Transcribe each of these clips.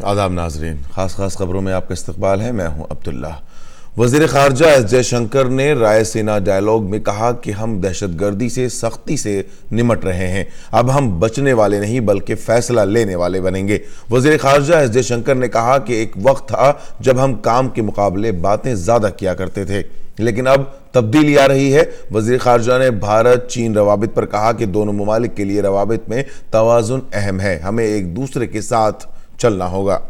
आदाब नाजरीन, खास खबरों में आपका इस्तकबाल है। मैं हूं अब्दुल्ला। वज़ीर ख़ारजा एस जयशंकर ने रायसीना डायलॉग में कहा कि हम दहशतगर्दी से सख्ती से निमट रहे हैं। अब हम बचने वाले नहीं बल्कि फैसला लेने वाले बनेंगे। वज़ीर ख़ारजा एस जयशंकर ने कहा कि एक वक्त था जब हम काम के मुकाबले बातें ज़्यादा किया करते थे, लेकिन अब तब्दीली आ रही है। वज़ीर ख़ारजा ने भारत चीन रवाबित पर कहा कि दोनों ममालिक के लिए रवाबित में तवाज़ुन अहम है, हमें एक दूसरे के साथ चलना होगा।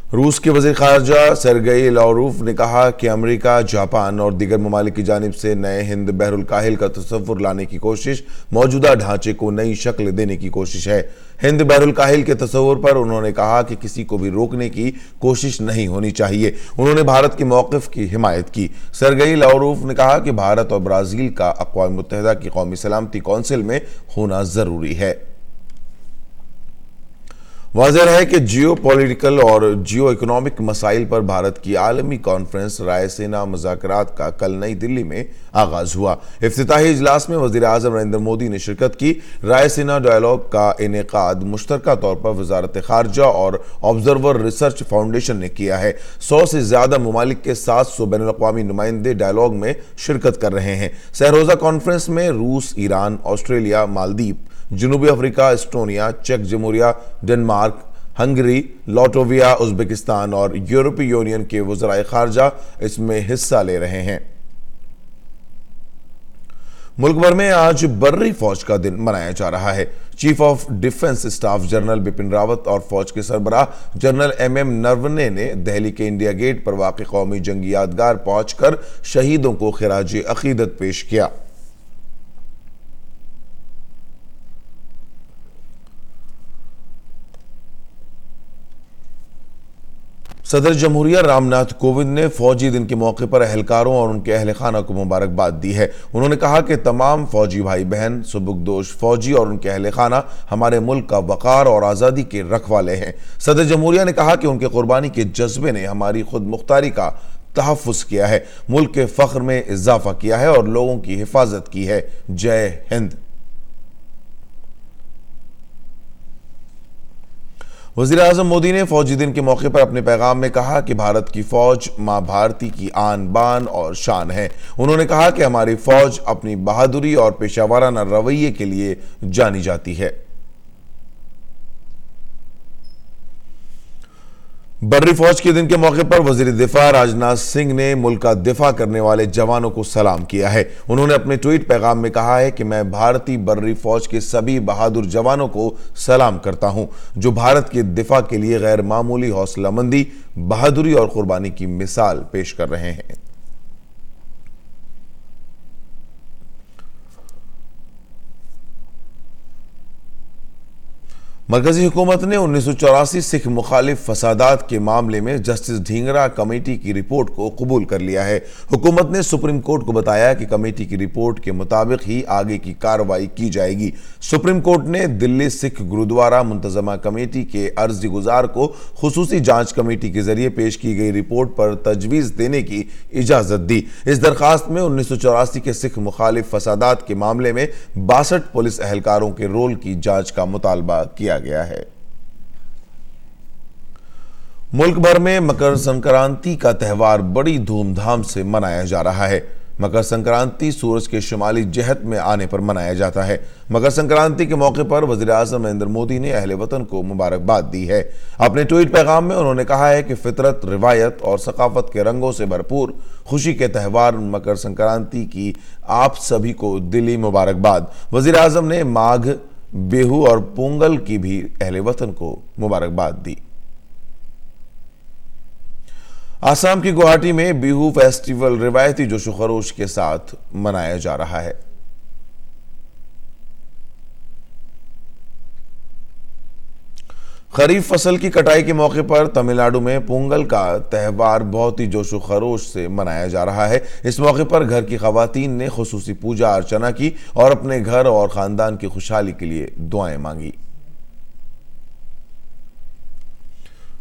रूस के वज़ीर ख़ारजा सर्गेई लावरोव ने कहा कि अमेरिका, जापान और दीगर ममालिक की जानिब से नए हिंद बहरुल काहिल का तसव्वुर लाने की कोशिश मौजूदा ढांचे को नई शक्ल देने की कोशिश है। हिंद बहरुल काहिल के तसव्वुर पर उन्होंने कहा कि किसी को भी रोकने की कोशिश नहीं होनी चाहिए। उन्होंने भारत के मौक़िफ़ की हिमायत की। सर्गेई लावरोव ने कहा कि भारत और ब्राज़ील का अक़वाम मुत्तहिदा की कौमी सलामती कौंसिल में होना ज़रूरी है। वाज़ेह है कि जियो पॉलिटिकल और जियो इकोनॉमिक मसाइल पर भारत की आलमी कॉन्फ्रेंस रायसीना मुज़ाकरात का कल नई दिल्ली में आगाज़ हुआ। इफ्तिताही इजलास में वज़ीर आज़म नरेंद्र मोदी ने शिरकत की। रायसीना डायलॉग का इनेकाद मुश्तरका तौर पर वज़ारत ख़ारजा और ऑब्जर्वर रिसर्च फाउंडेशन ने किया है। 100 से ज़्यादा ममालिक के 700 बैनुल अक़वामी नुमाइंदे डायलॉग में शिरकत कर रहे हैं। सहरोज़ा कॉन्फ्रेंस में रूस, ईरान, ऑस्ट्रेलिया, मालदीव, जनूबी अफ्रीका, एस्टोनिया, चेक जमहूरिया, डेनमार्क, हंगरी, लाटविया, उज़्बेकिस्तान और यूरोपीय यूनियन के वज़राए ख़ारजा इसमें हिस्सा ले रहे हैं। मुल्क भर में आज बर्री फौज का दिन मनाया जा रहा है। Chief of defence staff general Bipin Rawat और फौज के सरबराह जनरल MM नरवणे ने दिल्ली के इंडिया गेट पर वाक़ कौमी जंगी यादगार पहुंचकर शहीदों को खिराज अक़ीदत पेश किया। सदर जमहूरिया रामनाथ कोविंद ने फौजी दिन के मौके पर एहलकारों और उनके अहल खाना को मुबारकबाद दी है। उन्होंने कहा कि तमाम फौजी भाई बहन, सुबुकदोश फौजी और उनके अहल खाना हमारे मुल्क का वक़ार और आज़ादी के रखवाले हैं। सदर जमहूरिया ने कहा कि उनके कुर्बानी के जज्बे ने हमारी खुद मुख्तारी का तहफ़्फ़ुज़ किया है, मुल्क के फ़ख्र में इजाफा किया है और लोगों की हिफाजत की है। जय हिंद। वज़ीर आज़म मोदी ने फौजी दिन के मौके पर अपने पैगाम में कहा कि भारत की फौज माँ भारती की आन बान और शान है। उन्होंने कहा कि हमारी फौज अपनी बहादुरी और पेशावराना रवैये के लिए जानी जाती है। बर्री फौज के दिन के मौके पर वज़ीर दिफा राजनाथ सिंह ने मुल्क का दिफा करने वाले जवानों को सलाम किया है। उन्होंने अपने ट्वीट पैगाम में कहा है कि मैं भारतीय बर्री फौज के सभी बहादुर जवानों को सलाम करता हूं, जो भारत के दिफा के लिए गैर मामूली हौसलामंदी, बहादुरी और कुर्बानी की मिसाल पेश कर रहे हैं। मरकजी हुकूमत ने 1984 सिख मुखालिफ फसादात के मामले में जस्टिस ढींगरा कमेटी की रिपोर्ट को कबूल कर लिया है। हुकूमत ने सुप्रीम कोर्ट को बताया कि कमेटी की रिपोर्ट के मुताबिक ही आगे की कार्रवाई की जाएगी। सुप्रीम कोर्ट ने दिल्ली सिख गुरुद्वारा मुंतजमा कमेटी के अर्जी गुजार को खुसूसी जांच कमेटी के जरिए पेश की गई रिपोर्ट पर तजवीज़ देने की इजाज़त दी। इस दरखास्त में 1984 के सिख मुखालिफ फसादात के मामले में 62 पुलिस एहलकारों के रोल की जांच का मुतालबा किया गया है। मुल्क भर में मकर संक्रांति का त्यौहार बड़ी धूमधाम से मनाया जा रहा है। मकर संक्रांति सूरज के शुमाली जहत में आने पर मनाया जाता है। मकर संक्रांति के मौके पर वज़ीर आज़म नरेंद्र मोदी ने अहले वतन को मुबारकबाद दी है। अपने ट्वीट पैगाम में उन्होंने कहा है कि फितरत, रिवायत और सकाफत के रंगों से भरपूर खुशी के त्यौहार मकर संक्रांति की आप सभी को दिली मुबारकबाद। वज़ीर आज़म ने माघ, बिहू और पोंगल की भी अहले वतन को मुबारकबाद दी। आसाम की गुवाहाटी में बिहू फेस्टिवल रिवायती जोशो खरोश के साथ मनाया जा रहा है। खरीफ फसल की कटाई के मौके पर तमिलनाडु में पोंगल का त्यौहार बहुत ही जोशो खरोश से मनाया जा रहा है। इस मौके पर घर की खवातीन ने खुसूसी पूजा अर्चना की और अपने घर और खानदान की खुशहाली के लिए दुआएं मांगी।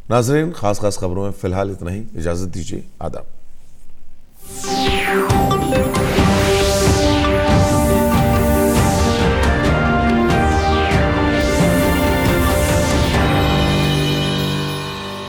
नाज़रीन, खास खबरों में फिलहाल इतना ही। इजाजत दीजिए। आदाब।